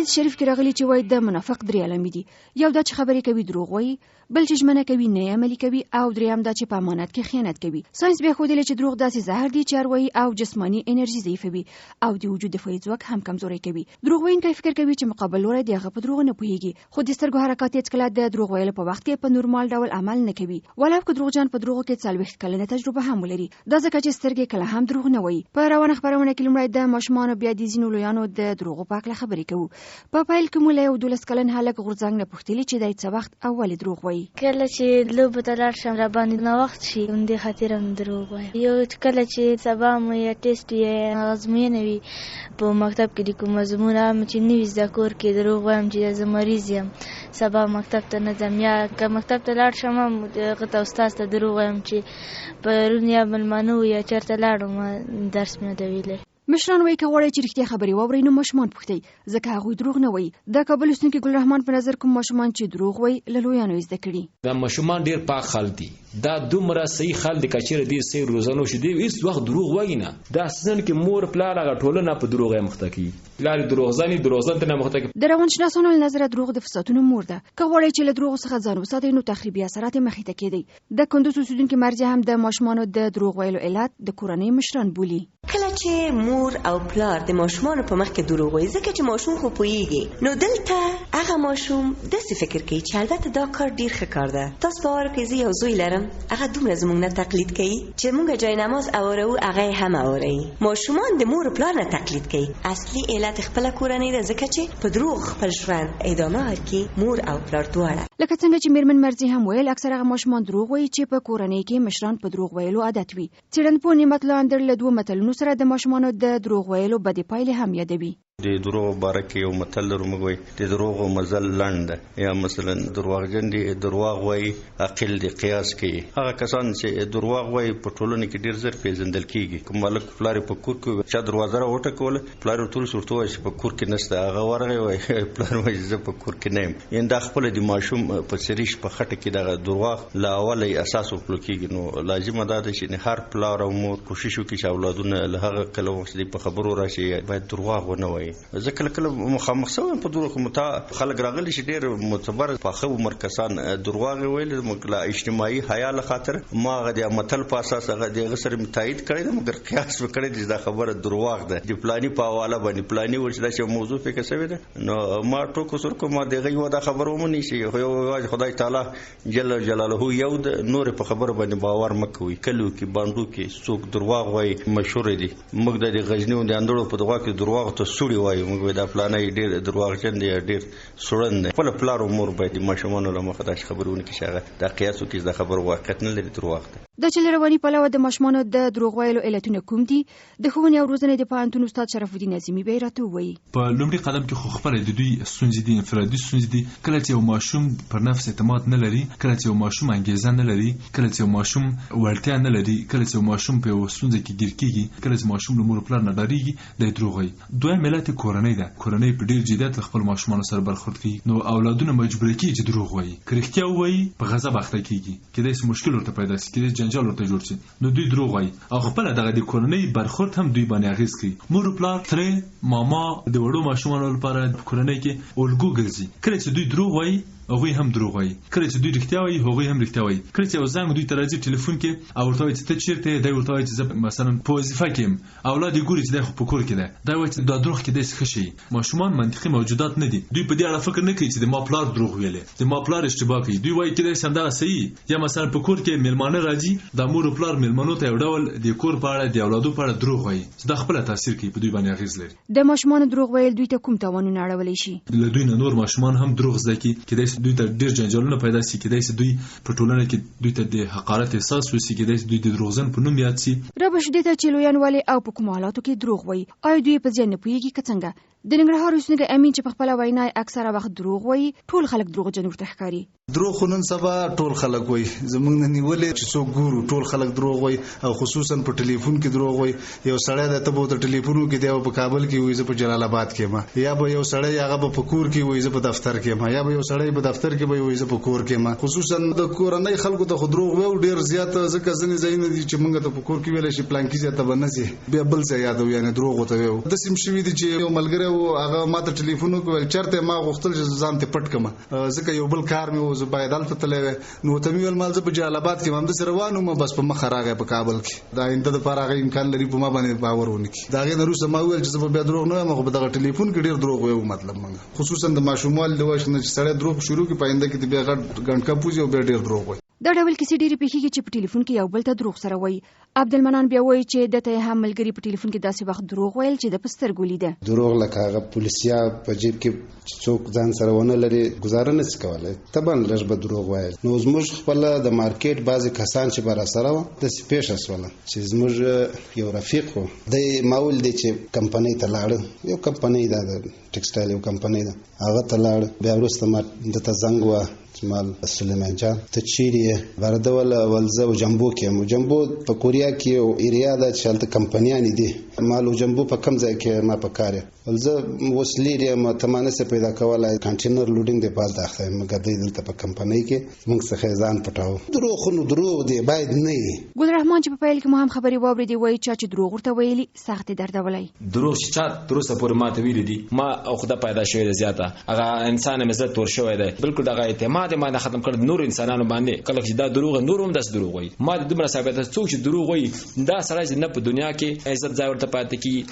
حدیث شریف کې راغلی چې وایي د منافق درې علامې دي. یو دا چې خبرې کوي دروغ وایي، بل چې ژمنه کوي نه عملي کوي، او دریم دا چې په امانت کې خیانت کوي. ساينس بیا ښودلی چې دروغ داسې زهر دي چې اروایي او جسماني انرژي ضعیفوي او د وجود دفاعي ځواک هم کمزوری کوي. دروغ ویونکی فکر کوي چې مقابل لوری د هغه په دروغ نه پوهیږي، خو د سترګو حرکات یې هیڅکله د دروغ ویلو په وخت کې په نورمال ډول عمل نه کوي. ولې که دروغجن په دروغو کې 40 کلنه تجربه هم ولري. دا ځکه چې سترګې کله هم دروغ نه وایي. په روانه خبرونه کې لومړی د ماشومانو بیا د ځینو لویانو د دروغو په اړه خبرې کوو. په پیل کې مو له یو 12 کلن هلک غورځنګ نه پوښتلي چې دی څه وخت او ولې دروغ وایي. کله چې لوبو ته لاړ شم را باندې ناوخت شي همدې خاطر هم دروغ وایم. یو کله چې سبا مو یا ټیسټ یا ازموینه وي په مکتب کې د کوم مضمون هم چې نوي زده کور کې دروغ وایم چې زه مریض یم سبا مکتب ته نه ځم، یا که مکتب ته لاړ شم هم هغه ته استاد ته دروغ وایم چې پرون یا مېلمانه وو یا چېرته لاړم درس مې نه دی ویلی. مشران وایي که غواړئ چې رښتیا خبرې واورئ نو ماشومان پوښتئ، ځکه هغوی دروغ نه وایي. د کابل اوسېدونکي ګل رحمان په نظر کوم ماشومان چې دروغ وایي له لویانو یې زده کړي. دا ماشومان ډېر پاک خلک دي، دا دومره صحیح خلک دي که چېرې دې صحیح روزنه وشي دوی هېڅ وخت دروغ وایي نه. دا اصلاً کې مور پلار هغه ټولنه په دروغ یې مخته کوي، پلار یې دروغجن دروغجن ته نه مخته کوي. د روانشناسانو له نظره دروغ د فسادونو مور ده. که غواړئ چې له دروغو څخه ځان وساتئ نو تخریبي اثرات یې مخې ته کېدی. د کندوز اوسېدونکي مرجع هم د ماشومانو د دروغ ویلو علت د کورنۍ مشران بولي. کله چې مور او پلار د ماشومانو په مخ کې دروغ وایي ځکه چې ماشوم خو پوهیږي، نو دلته هغه ماشوم داسې فکر کوي چې البته دا کار ډیر ښه کار ده. تاسو باور کوئ زه یو زوی لرم هغه دومره زموږ نه تقلید کوي چې موږ جای نماز اورو هغه هم اوري. ماشومان د مور او پلار نه تقلید کوي. اصلي علت خپل کورنۍ ده ځکه چې په دروغ خپل ژوند ادامه ورکړي مور او پلار دواړه. لکه څنګه چې میرمن مرزي هم ویل اکثره ماشومان دروغ وایي چې په کورنۍ کې مشران په دروغ ویلو عادت وي. څېړنپوه نعمت الله اندر له دوه متلونو سره د ماشومانو د دروغ ویلو بدې پایلې هم یادوي. د دروغ باره کې یو متل لرو موږ وایي د دروغو مزل لنډ ده، یا مثلا درواغجن دي دروغ وایي عقل دي قیاس کوي. هغه کسان چې دروغ وایي په ټولنه کې ډیر زر پیژندل کیږي. کوم مالک پلار په کور کې چې دروازه را وټکول پلار ټول صورت وایي چې په کور کې نشته، هغه ورغی وایي پلار وایي زه په کور کې نه یم. ان دا خپل د ماشوم په سریش په خټه کې د دروغ لا اول اساس ورکول کیږي. نو لازم ده چې هر پلار او مور کوشش وکړي چې اولادونه له هغه کله وخت په خبرو راشي باید دروغ ونه وایي. ځکه کله مخامخ شوم په دروغ متا خلک راغلي چې ډېر معتبر پاخه عمر کسان دروغ ویل مګلا اجتماعي حیا له خاطر ما غدي متل په اساس هغه د غسر متایید کړی د مګر قیاس وکړی د خبره دروغ ده. د پلاني په حواله باندې پلاني ورچدا چې موضوع په کې سوي ده نو ما ټوکو سر کوم دغه یو د خبرو مونږ شي یو خدای تعالی جل جلاله یو د نور په خبره باندې باور مکوي. کلو کې باندې کې څوک دروغ وایي مشهور دي. موږ د غزنی او د اندړو په دغه کې دروغ ته سوري وایي. موږ دا پلانې ډېر دروغجن دي ډېر سړن دي. خپل پلار او مور باید ماشومان له مخه د خبرونه کې شاغه د قیاسو کې د خبر واقعیت نه لري دروغ ده. د چل رواني پلوه د ماشومانو د دروغ ویلو علتونه کوم دي؟ د ښوونې او روزنې د پوهنتون استاد شرف الدین اعظمي به راته ووایي. په لومړي قدم کې خو خپل د دوی ستونزې دي، انفرادي ستونزې دي. کله چې یو ماشوم پر نفس اعتماد نه لري، کله چې یو ماشوم انګیزه نه لري، کله چې یو ماشوم وړتیا نه لري، کله چې یو ماشوم په ستونزه کې ګیر کیږي، کله چې ماشوم له مور پلار نه ډاریږي د دروغ وایي. دویم علت کورنۍ ده. کورنۍ په ډیر جديت خپل ماشومان سره برخورد کوي، نو اولادونه مجبور کیږي چې دروغ وایي. کرختیا وایي په غضب اخته کیږي، کله چې مشکل ورته پیدا شي، کله چې جنجال ورته جوړ شي نو دوی دروغ وایي. او خپل دغه د کورنۍ برخورد هم دوی باندې اغیز کوي. مور پلار ترې ماما د وړو ماشومانو لپاره کورنۍ کې الګو ګرځي. کله چې دوی دروغ وایي هغه هم دروغ وایي، کله چې دوی رښتیا وایي هغه هم رښتیا وایي. کله چې وزنګ دوی ترازی ټلیفون کې او ورته وایي چې ته چیرته دی، ورته وایي چې مثلا په وظیفه کې اولاد ګوري چې د په کور کې ده، دا وایي چې دا دروغ کې د څه شي. ماشومان منطقي موجودات نه دي. دوی په دې اړه فکر نه کوي چې د ما پلار دروغ ویلې، د ما پلار اشتباه کوي. دوی وایي چې دا سنده صحیح، یا مثلا په کور کې میلمانه راځي د مور پلار میلمنو ته یو ډول د کور په اړه د اولادو په اړه دروغ وایي چې دا خپل تاثیر کوي، په دوی باندې اغیز لري. د ماشومان دروغ ویل دوی ته کوم تاوانونه اړولی شي؟ له دوی نور ماشومان هم دروغ زده کوي، کېدای دوی ته ډیر جنجالونه پیدا شي، کېدای شي دوی په ټولنه کې دوی ته د حقارت احساس وشي، کېدای شي دوی د دروغجن په نوم یاد شي. رابه شو دې ته چې لویان ولې او په کوم حالاتو کې دروغ وایي؟ آیا دوی په ځان نه پوهېږي که څنګه؟ د ننګرهار اوسېدونکی امین چې په خپله وینا اکثره وخت دروغ وایي، ټول خلک دروغجن ورته ښکاري. دروغ خو نن سبا ټول خلک وایي، زموږ نه نیولې چې څوک ګورو ټول خلک دروغ وایي، او خصوصا په ټلیفون کې دروغ وایي. یو سړی د ته په ټلیفونو کې دی په کابل کې وایي زه په جلال آباد کې ما، یا به یو سړی هغه په کور کې وایي زه په دفتر کې ما، یا به یو سړی په دفتر کې وایي زه په کور کې ما. خصوصا د کورنۍ خلکو ته خو دروغ وایو ډیر زیات، ځکه ځینې ځایونه دي چې موږ ته په کور کې ویل شي چې پلانکی ځای ته بنسي بیا بل ځای یادو یعنی دروغ وته وي د سیم شوی دي چې یو ملګری او هغه ماته ټلیفون وکړ چرته ما غوښتل چې ځان ته پټ کما ځکه یو بل کار مې و زه باید الته تلې نو ته ویل مال زه په جلال آباد کې هم د روانو ما بس په مخ راغی په کابل کې دا انده د پاره غي امکان لري په ما باندې باور ونکي دا غي نو سم ویل چې زه بیا دروغ نه یم خو دغه ټلیفون کې ډیر دروغ وي مطلب منګه خصوصا د ماشومال د وښنه چې سړی دروغ شروع کی پاینده کې بیا غنټه پوزي او بیا ډیر دروغ وي دا ډول کیسې ډېرې پیښیږي چې په ټلیفون کې یو بل ته دروغ سره وایي. عبدالمنان بیا وایي چې دته هم ملګری په ټلیفون کې داسې وخت دروغ ویل چې د پسترګو لیده دروغ لکه هغه پولیسیا په جیب کې څوک ځان سره ونه لري گزاره نه کوله طبعا لږ به دروغ وایي. نو زموږ خپل د مارکیټ بعضی کسان چې بر سره و د سپیش اسوله چې زموږ یو رفیق و د ماول دی چې کمپنی ته لاړ یو کمپنی دا د ټیکسټایل یو کمپنی دا هغه ته لاړ بیا وروسته ما د تزنګ و مال سلیمان جان ته چیرې ورده ولزه او جنبو کې جنبو په کوریا کې او ایریا د چلته کمپنیان دي مالو جنبو په کم ځای کې ما په کار ولزه وسلیری ما تمانه سه پیدا کولای کانټینر لوډینګ دی پال داخله مګر د دلته په کمپنی کې موږ څخه ځان پټاو دروغ نو دروغ دی باید نه ګل رحمان چې په پیل کې مو هم خبري واوري دی وایي چې دروغ ورته ویلي سخت دردولای دروغ چې تر اوسه پورې ماته ویلي دي ما او خدای پیدا شوی دی زیاته هغه انسان مزه تور شوی دی بالکل دغه اعتماد ما نه ختم کړ نور انسانانو باندې کله چې دا دروغ نور هم داس دروغ وایي ما د دومره ثابت څوک چې دروغ وایي دا سړی نه په دنیا کې عزت ځای ورته پاتې کی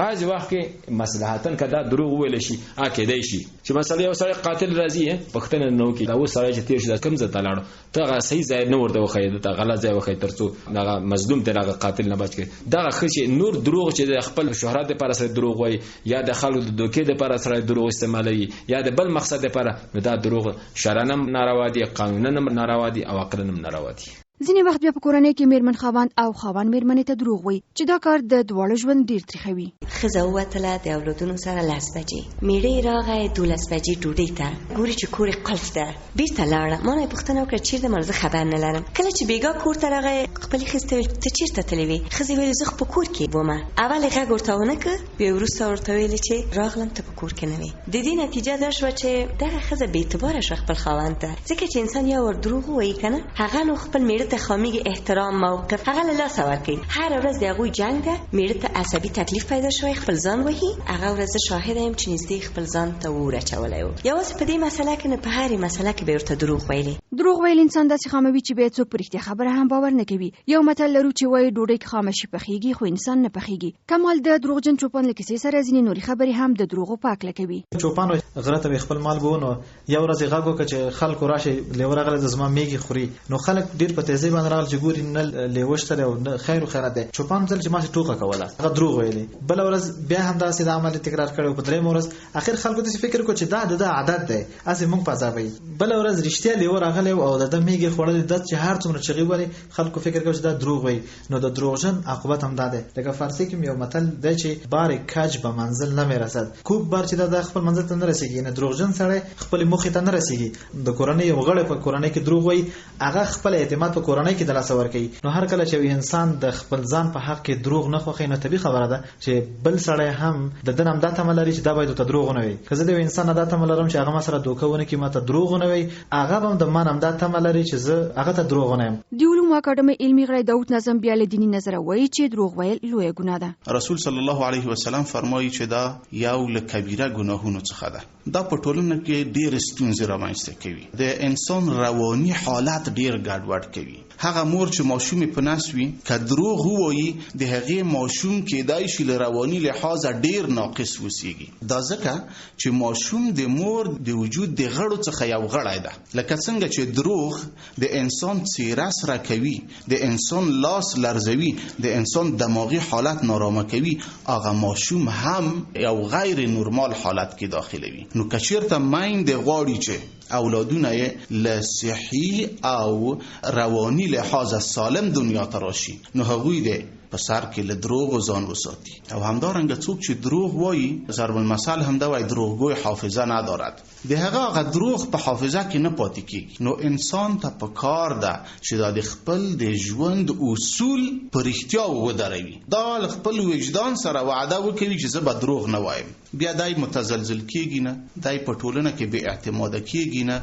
بعض وخت کې مصلحتن کدا دروغ ویل شي کېدای شي چې مثلا یو سړی قاتل راځي پښتنه نو کې دا و سړی چې تیر شي کم ځای تلاړ ته صحیح ځای نه ورته وخی ته غلط ځای وخی ترڅو دا مظلوم ته هغه قاتل نه بچ کی دا خشي نور دروغ چې خپل شهرت لپاره سره دروغ وایي یا د خلکو د دوکې لپاره سره دروغ استعمالوي یا د بل مقصد لپاره دا دروغ شرعنه ناروا دي قانونا ناروا دي او عقلا ناروا دي. ځینې وخت بیا په کورنۍ کې میرمن خاوند او خاوند میرمنې ته دروغ وایي چې دا کار د دواړو ژوند ډیر تریخوي. ښځه ووتله د اولادونو سره 10 بجې میړه راغی 12 بجې ډوډۍ ته ګوري چې کور قلف ده بیرته لاړه ما نه پوښتنه وکړه چیرته مرزه خبر نه لرم کله چې بیګا کور ته راغی خپل خسته ته چیرته تللی وي ښځه ویل زه په کور کې وم اول غږ ورته ونه کړ بیا وروسته ورته ویل چې راغلم ته په کور کې نه وي د دې نتیجه دا شوه چې دغه ښځه بې اعتباره شوه خپل خاوند ته ځکه چې انسان یا ور دروغ وایي کنه هغه نو خپل میړه ته خامېږي احترام موقف هغه له لاسه ورکړي هر ورځ د هغوی جنګ ده میړه ته عصبي تکلیف پیدا شوی خپل ځان وهي هغه ورځ شاهد یم چې نږدې خپل ځان ته اور اچولی و یوازې په دې مسله کې نه په هرې مسله کې به ورته دروغ ویلي دروغ ویل انسان داسې خاموي چې بیا څوک په رښتیا خبره هم باور نه کوي. یو متل لرو چې وایي ډوډۍ کې خاموشي پخېږي خو انسان نه پخېږي. کمال د دروغجن چوپان له کیسې سره ځینې نورې خبرې هم د دروغو پاک لکوي. چوپان غره ته خپل مال بونو یو ورځ غاګو چې خلکو راشي لیوره غله د زما میږي خوري نو خلک ډیر په تیزی باندې راغل چې ګوري نه لیوشتره او نه خیر او خیرات ده چوپان ځل چې ما ټوکه کوله هغه دروغ ویلي بل ورځ بیا هم دا سید عمل تکرار کړو په درې ورځ اخر خلکو د فکر کو چې دا عادت ده اسې مونږ پازاوي بل ورځ رښتیا لیوره غله او د میږي خورل د چې هر څومره چغي وره خلکو فکر کوي چې دا دروغ وي نو د دروغجن عاقبت هم ده لکه فارسی کې یو متل دی چې بار کج به منزل نه میرسد کوب بار چې د خپل منزل ته نه رسیږي نه دروغجن سره خپل مخ ته نه رسیږي د کورنۍ یو غړ په کورنۍ کې دروغ وي هغه خپل اعتماد په کورنۍ کې د لاس ور کوي نو هر کله چې انسان د خپل ځان په حق کې دروغ نه خوخي نو طبيعي خبره ده چې بل سړی هم د دنم د تمل لري چې دا باید ته دروغ نه وي کله د انسان د تمل لرم چې هغه ما سره دوکونه کې ماته دروغ نه وي هغه هم د منم د تمل لري چې زه هغه ته دروغ نه یم. د علومو اکاډمي علمي غړی داود نظم بیا له دیني نظر وایي چې دروغ ویل لویه ګناه ده. رسول صلی الله علیه وسلم فرمایي چې دا یو له کبیره ګناهونو څخه ده. دا په ټولنه کې ډېر ستونزې رامنځته کوي د انسان رواني حالت ډېر ګډوډ کوي. هغه مور چې ماشوم په نس وي که دروغ وایي د هغې ماشوم کېدای شي له رواني لحاظه ډېر ناقص وسیږي دا ځکه چې ماشوم د مور د وجود د غړو څخه یو غړی ده لکه څنګه چې دروغ د انسان څیره سره کوي د انسان لاس لرزوي د انسان دماغي حالت نارامه کوي هغه ماشوم هم یو غیر نورمال حالت کې داخلوي نو که چېرته میندې غواړي چې اولادونه یې له صحي او رواني لحاظ سالم دنیا ته راشي نو هغوی دی په سر کې له دروغ ځان وساتي او همدارنګه څوک چې دروغ وایي ضرب المثل هم دا وایي دروغگوی حافظه ندارد د هغه دروغ په حافظه کې نه پاتې کیږي نو انسان ته په کار ده چې د خپل د ژوند اصول په رښتیا ودروي دا خپل وجدان سره وعده وکړي چې زه به دروغ نه وایم بیا دای متزلزل کیږي نه دای په ټولنه کې بې اعتماده کیږي نه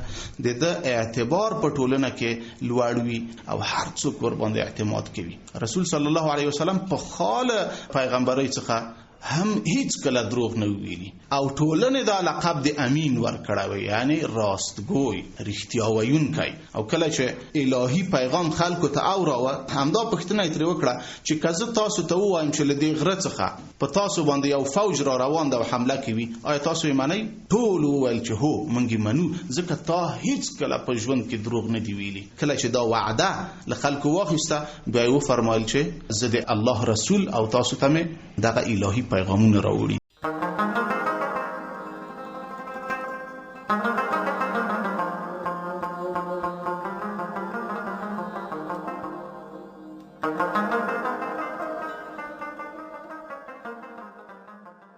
د اعتبار په ټولنه کې لوړ وي او هر څوک ور باندې اعتماد کوي. رسول صلی الله علیه وسلم په خاله پیغمبري څخه هم هیڅ کله دروغ نه ویلي او ټولنه دا لقب د امین ورکړی یعنی راستګوی رښتیا ویونکی او کله چې الهي پیغام خلکو ته اوراوه همدا پوښتنه یې ترې وکړه چې که زه تاسو ته ووایم چې له دې غره څخه په تاسو باندې یو فوج را روان ده او حمله کوي آیا تاسو یې منئ؟ ټول وویل چې هو موږ یې منو ځکه تا هیڅ کله په ژوند کې دروغ نه دی ویلي. کله چې دا وعده له خلکو واخیسته بیا یې وفرمایل چې زه د الله رسول او تاسو ته مې دغه الهي پیغامونه راوړي.